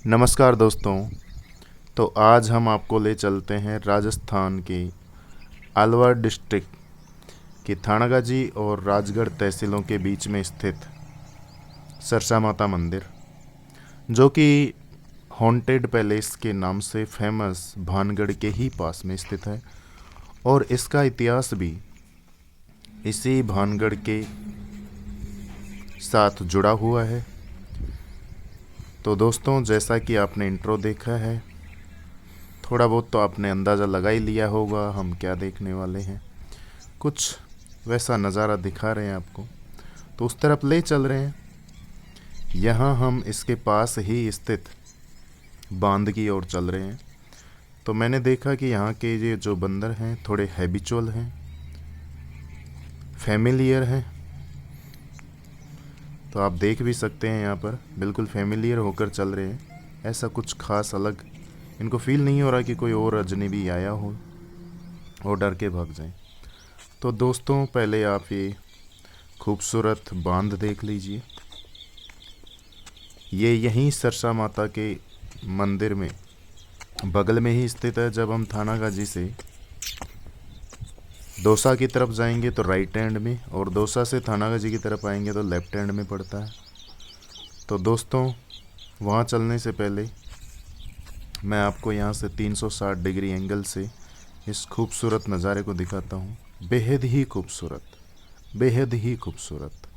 नमस्कार दोस्तों। तो आज हम आपको ले चलते हैं राजस्थान के अलवर डिस्ट्रिक्ट की थानागाजी और राजगढ़ तहसीलों के बीच में स्थित सरसा माता मंदिर, जो कि हॉन्टेड पैलेस के नाम से फेमस भानगढ़ के ही पास में स्थित है। और इसका इतिहास भी इसी भानगढ़ के साथ जुड़ा हुआ है। तो दोस्तों, जैसा कि आपने इंट्रो देखा है, थोड़ा बहुत तो आपने अंदाज़ा लगा ही लिया होगा हम क्या देखने वाले हैं। कुछ वैसा नज़ारा दिखा रहे हैं आपको, तो उस तरफ ले चल रहे हैं। यहाँ हम इसके पास ही स्थित बांध की ओर चल रहे हैं। तो मैंने देखा कि यहाँ के ये जो बंदर हैं थोड़े हैबिचुअल हैं, फैमिलियर हैं। तो आप देख भी सकते हैं यहाँ पर बिल्कुल फैमिलियर होकर चल रहे हैं। ऐसा कुछ खास अलग इनको फील नहीं हो रहा कि कोई और अजनबी आया हो और डर के भाग जाए। तो दोस्तों, पहले आप ये खूबसूरत बांध देख लीजिए। ये यहीं सरसा माता के मंदिर में बगल में ही स्थित है। जब हम थानागाजी से दौसा की तरफ जाएंगे तो राइट हैंड में, और दौसा से थानागाजी की तरफ आएंगे तो लेफ्ट हैंड में पड़ता है। तो दोस्तों, वहाँ चलने से पहले मैं आपको यहाँ से 360 डिग्री एंगल से इस खूबसूरत नज़ारे को दिखाता हूँ। बेहद ही खूबसूरत, बेहद ही खूबसूरत।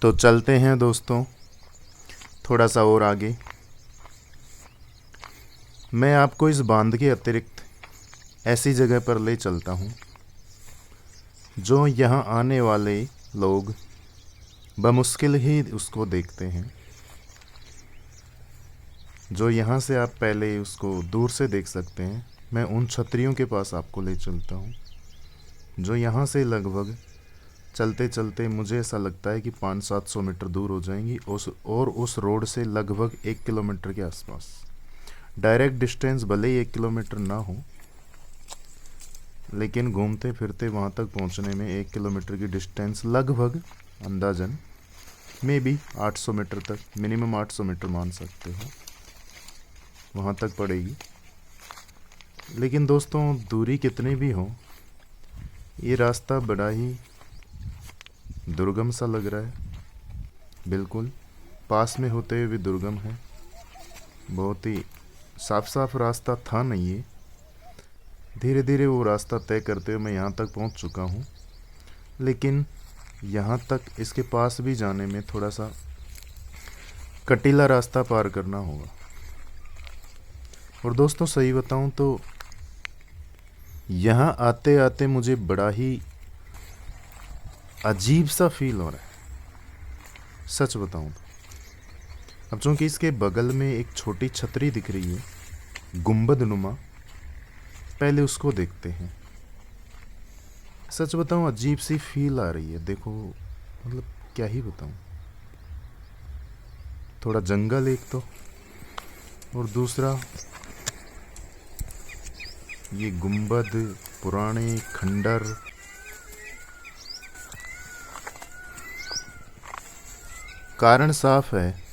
तो चलते हैं दोस्तों थोड़ा सा और आगे। मैं आपको इस बांध के अतिरिक्त ऐसी जगह पर ले चलता हूँ जो यहाँ आने वाले लोग बमुश्किल ही उसको देखते हैं। जो यहाँ से आप पहले उसको दूर से देख सकते हैं। मैं उन छतरियों के पास आपको ले चलता हूँ जो यहाँ से लगभग चलते चलते मुझे ऐसा लगता है कि 500-700 मीटर दूर हो जाएंगी, उस रोड से लगभग 1 किलोमीटर के आसपास। डायरेक्ट डिस्टेंस भले ही 1 किलोमीटर ना हो, लेकिन घूमते फिरते वहाँ तक पहुँचने में 1 किलोमीटर की डिस्टेंस लगभग अंदाजन मे बी 800 मीटर तक, मिनिमम 800 मीटर मान सकते हो, वहाँ तक पड़ेगी। लेकिन दोस्तों, दूरी कितनी भी हो, ये रास्ता बड़ा ही दुर्गम सा लग रहा है। बिल्कुल पास में होते हुए भी दुर्गम है। बहुत ही साफ साफ रास्ता था नहीं ये। धीरे धीरे वो रास्ता तय करते हुए मैं यहाँ तक पहुँच चुका हूँ, लेकिन यहाँ तक इसके पास भी जाने में थोड़ा सा कटीला रास्ता पार करना होगा। और दोस्तों, सही बताऊँ तो यहाँ आते आते मुझे बड़ा ही अजीब सा फील हो रहा है, सच बताऊँ तो। अब चूंकि इसके बगल में एक छोटी छतरी दिख रही है गुंबद नुमा, पहले उसको देखते हैं। सच बताऊँ, अजीब सी फील आ रही है। देखो, मतलब क्या ही बताऊँ। थोड़ा जंगल एक तो, और दूसरा ये गुंबद, पुराने खंडर। कारण साफ है,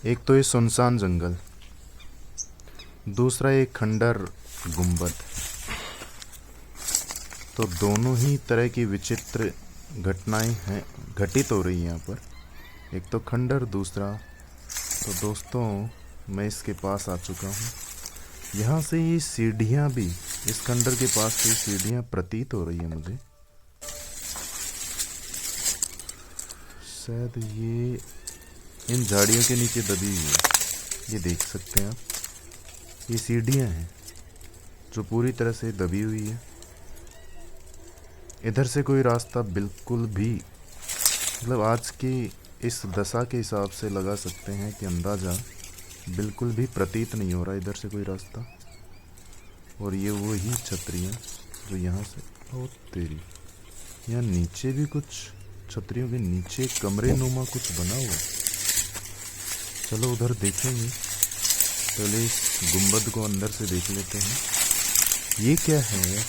एक तो ये सुनसान जंगल, दूसरा ये खंडर गुंबद। तो दोनों ही तरह की विचित्र घटनाएं हैं, घटित हो रही हैं यहाँ पर। एक तो खंडर, दूसरा। तो दोस्तों, मैं इसके पास आ चुका हूँ। यहाँ से ये सीढ़ियाँ भी, इस खंडर के पास से सीढ़ियाँ प्रतीत हो रही है मुझे। शायद ये इन झाड़ियों के नीचे दबी हुई है। ये देख सकते हैं आप, ये सीढ़ियाँ हैं जो पूरी तरह से दबी हुई है। इधर से कोई रास्ता बिल्कुल भी, मतलब आज की इस दशा के हिसाब से लगा सकते हैं कि अंदाज़ा बिल्कुल भी प्रतीत नहीं हो रहा इधर से कोई रास्ता। और ये वही छतरियाँ जो यहाँ से, ओ तेरी, यहाँ नीचे भी कुछ छतरियों के नीचे कमरे नुमा कुछ बना हुआ है। चलो उधर देखेंगे, पहले इस गुंबद को अंदर से देख लेते हैं। ये क्या है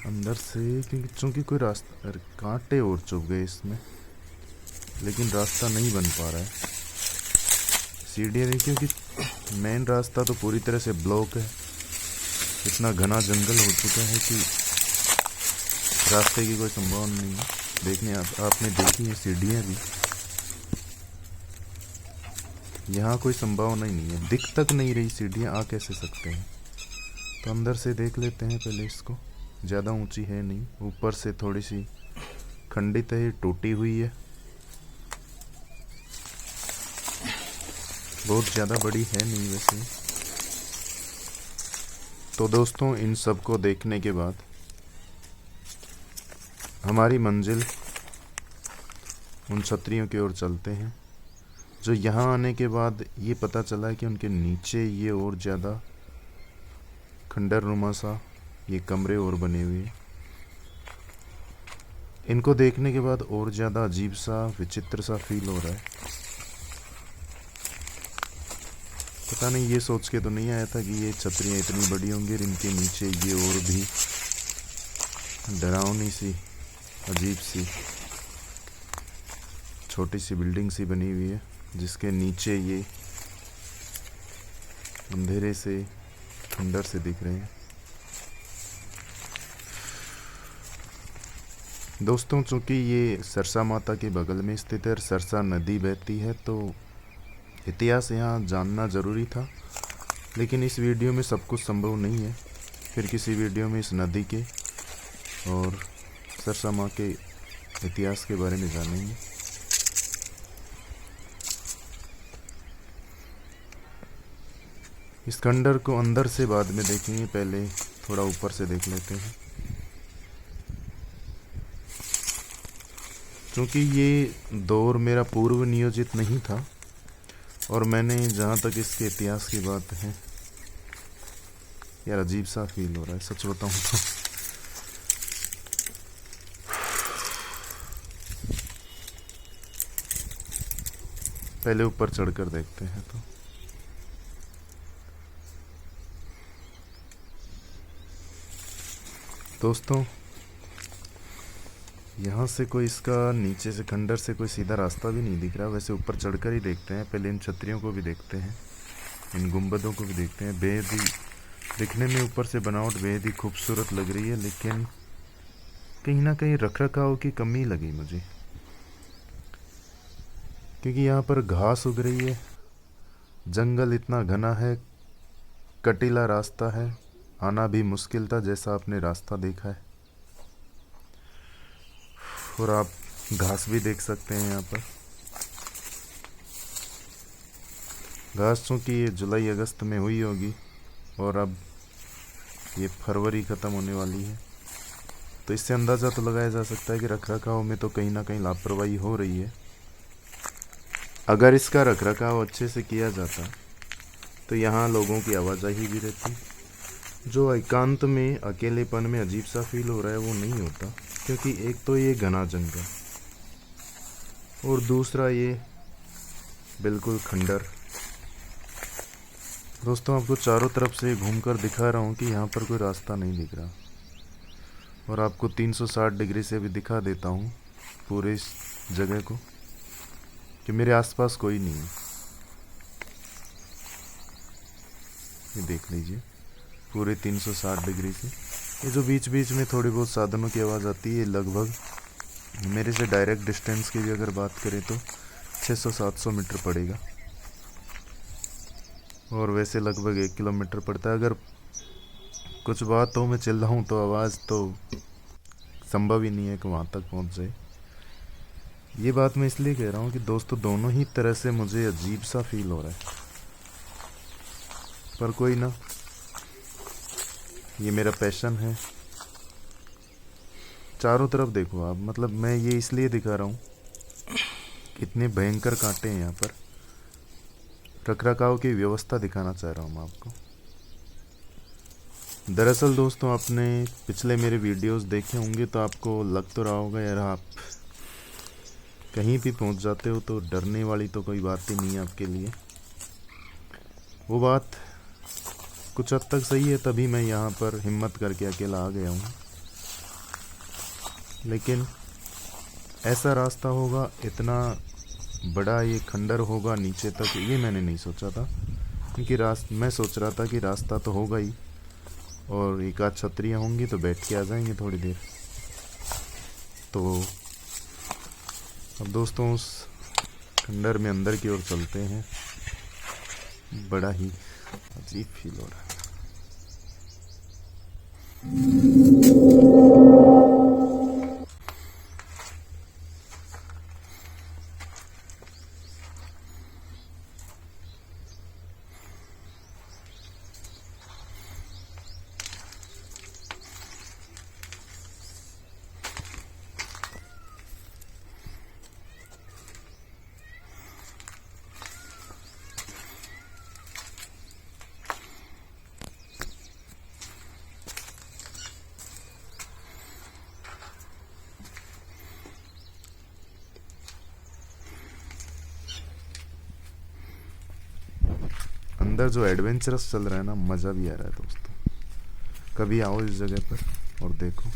अंदर से, क्योंकि चूंकि कोई रास्ता, कांटे और चुभ गए इसमें, लेकिन रास्ता नहीं बन पा रहा है। सीढ़ियाँ नहीं, क्योंकि मेन रास्ता तो पूरी तरह से ब्लॉक है। इतना घना जंगल हो चुका है कि रास्ते की कोई संभावना नहीं है। देखने आपने देखी है सीढ़ियाँ भी, यहाँ कोई संभावना ही नहीं है, दिख तक नहीं रही सीढ़ियाँ, आ कैसे सकते हैं। तो अंदर से देख लेते हैं पहले इसको। ज़्यादा ऊंची है नहीं, ऊपर से थोड़ी सी खंडित है, टूटी हुई है, बहुत ज़्यादा बड़ी है नहीं वैसे। तो दोस्तों इन सब को देखने के बाद हमारी मंजिल उन छतरियों की ओर चलते हैं, जो यहाँ आने के बाद ये पता चला है कि उनके नीचे ये और ज़्यादा खंडर नुमा सा ये कमरे और बने हुए हैं। इनको देखने के बाद और ज़्यादा अजीब सा विचित्र सा फील हो रहा है। पता नहीं, ये सोच के तो नहीं आया था कि ये छतरियाँ इतनी बड़ी होंगी और इनके नीचे ये और भी डरावनी सी अजीब सी छोटी सी बिल्डिंग सी बनी हुई है, जिसके नीचे ये अंधेरे से खंडर से दिख रहे हैं। दोस्तों चूंकि ये सरसा माता के बगल में स्थित है और सरसा नदी बहती है, तो इतिहास यहाँ जानना ज़रूरी था, लेकिन इस वीडियो में सब कुछ संभव नहीं है। फिर किसी वीडियो में इस नदी के और सरसा माँ के इतिहास के बारे में जानेंगे। इस खंडर को अंदर से बाद में देखेंगे, पहले थोड़ा ऊपर से देख लेते हैं। क्योंकि ये दौर मेरा पूर्व नियोजित नहीं था, और मैंने जहाँ तक इसके इतिहास की बात है, यार अजीब सा फील हो रहा है सच बताऊँ तो। पहले ऊपर चढ़कर देखते हैं। तो दोस्तों यहाँ से कोई इसका नीचे से खंडर से कोई सीधा रास्ता भी नहीं दिख रहा। वैसे ऊपर चढ़कर ही देखते हैं, पहले इन छतरियों को भी देखते हैं, इन गुंबदों को भी देखते हैं। बेहद ही दिखने में ऊपर से बनावट बेहद ही खूबसूरत लग रही है, लेकिन कहीं ना कहीं रखरखाव की कमी लगी मुझे, क्योंकि यहाँ पर घास उग रही है, जंगल इतना घना है, कटीला रास्ता है, आना भी मुश्किल था जैसा आपने रास्ता देखा है। और आप घास भी देख सकते हैं यहाँ पर। घास चूँकि ये जुलाई अगस्त में हुई होगी और अब ये फरवरी ख़त्म होने वाली है, तो इससे अंदाज़ा तो लगाया जा सकता है कि रखरखाव में तो कहीं ना कहीं लापरवाही हो रही है। अगर इसका रखरखाव अच्छे से किया जाता तो यहाँ लोगों की आवाजाही भी रहती। जो एकांत में अकेलेपन में अजीब सा फील हो रहा है वो नहीं होता, क्योंकि एक तो ये घना जंगल और दूसरा ये बिल्कुल खंडर। दोस्तों आपको चारों तरफ से घूमकर दिखा रहा हूँ कि यहाँ पर कोई रास्ता नहीं दिख रहा, और आपको 360 डिग्री से भी दिखा देता हूँ पूरे इस जगह को कि मेरे आसपास कोई नहीं है। ये देख लीजिए पूरे 360 डिग्री से। ये जो बीच बीच में थोड़ी बहुत साधनों की आवाज़ आती है, लगभग मेरे से डायरेक्ट डिस्टेंस की भी अगर बात करें तो 600-700 मीटर पड़ेगा, और वैसे लगभग 1 किलोमीटर पड़ता है। अगर कुछ बात हो मैं चिल्लाऊं तो आवाज़ तो संभव ही नहीं है कि वहाँ तक पहुँच जाए। ये बात मैं इसलिए कह रहा हूँ कि दोस्तों दोनों ही तरह से मुझे अजीब सा फील हो रहा है, पर कोई ना, ये मेरा पैशन है। चारों तरफ देखो आप, मतलब मैं ये इसलिए दिखा रहा हूँ, इतने भयंकर कांटे हैं यहाँ पर, रखरखाव की व्यवस्था दिखाना चाह रहा हूँ मैं आपको। दरअसल दोस्तों आपने पिछले मेरे वीडियोस देखे होंगे तो आपको लग तो रहा होगा यार आप कहीं भी पहुंच जाते हो तो डरने वाली तो कोई बात ही नहीं है आपके लिए। वो बात कुछ हद तक सही है, तभी मैं यहाँ पर हिम्मत करके अकेला आ गया हूँ। लेकिन ऐसा रास्ता होगा, इतना बड़ा ये खंडर होगा नीचे तक, ये मैंने नहीं सोचा था। क्योंकि मैं सोच रहा था कि रास्ता तो होगा ही, और एक आध छतरियाँ होंगी तो बैठ के आ जाएंगे थोड़ी देर। तो अब दोस्तों उस खंडर में अंदर की ओर चलते हैं। बड़ा ही अजीब फील हो रहा है। अंदर जो एडवेंचरस चल रहा है ना, मज़ा भी आ रहा है दोस्तों। कभी आओ इस जगह पर और देखो।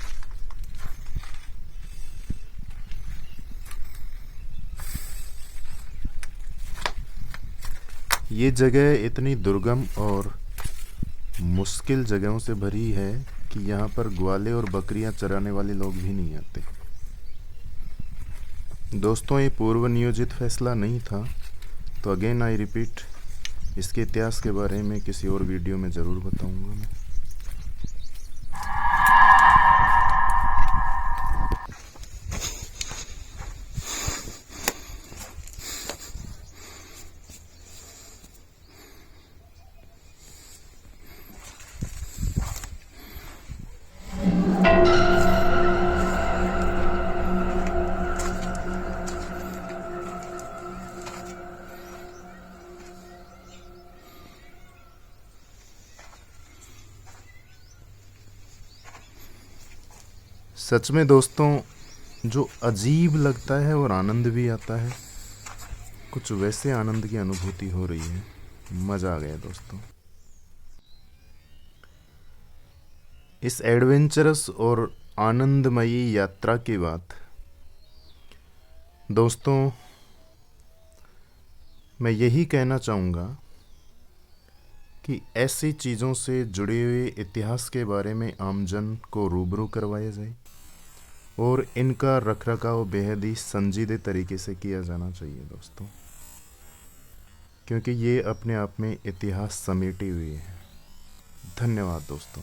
ये जगह इतनी दुर्गम और मुश्किल जगहों से भरी है कि यहाँ पर ग्वाले और बकरियां चराने वाले लोग भी नहीं आते। दोस्तों ये पूर्व नियोजित फैसला नहीं था, तो अगेन आई रिपीट, इसके इतिहास के बारे में किसी और वीडियो में ज़रूर बताऊंगा मैं। सच में दोस्तों जो अजीब लगता है और आनंद भी आता है, कुछ वैसे आनंद की अनुभूति हो रही है। मज़ा आ गया दोस्तों। इस एडवेंचरस और आनंदमयी यात्रा के बाद दोस्तों मैं यही कहना चाहूँगा कि ऐसी चीज़ों से जुड़े हुए इतिहास के बारे में आमजन को रूबरू करवाया जाए, और इनका रखरखाव बेहद ही संजीदे तरीके से किया जाना चाहिए दोस्तों, क्योंकि ये अपने आप में इतिहास समेटे हुए है। धन्यवाद दोस्तों।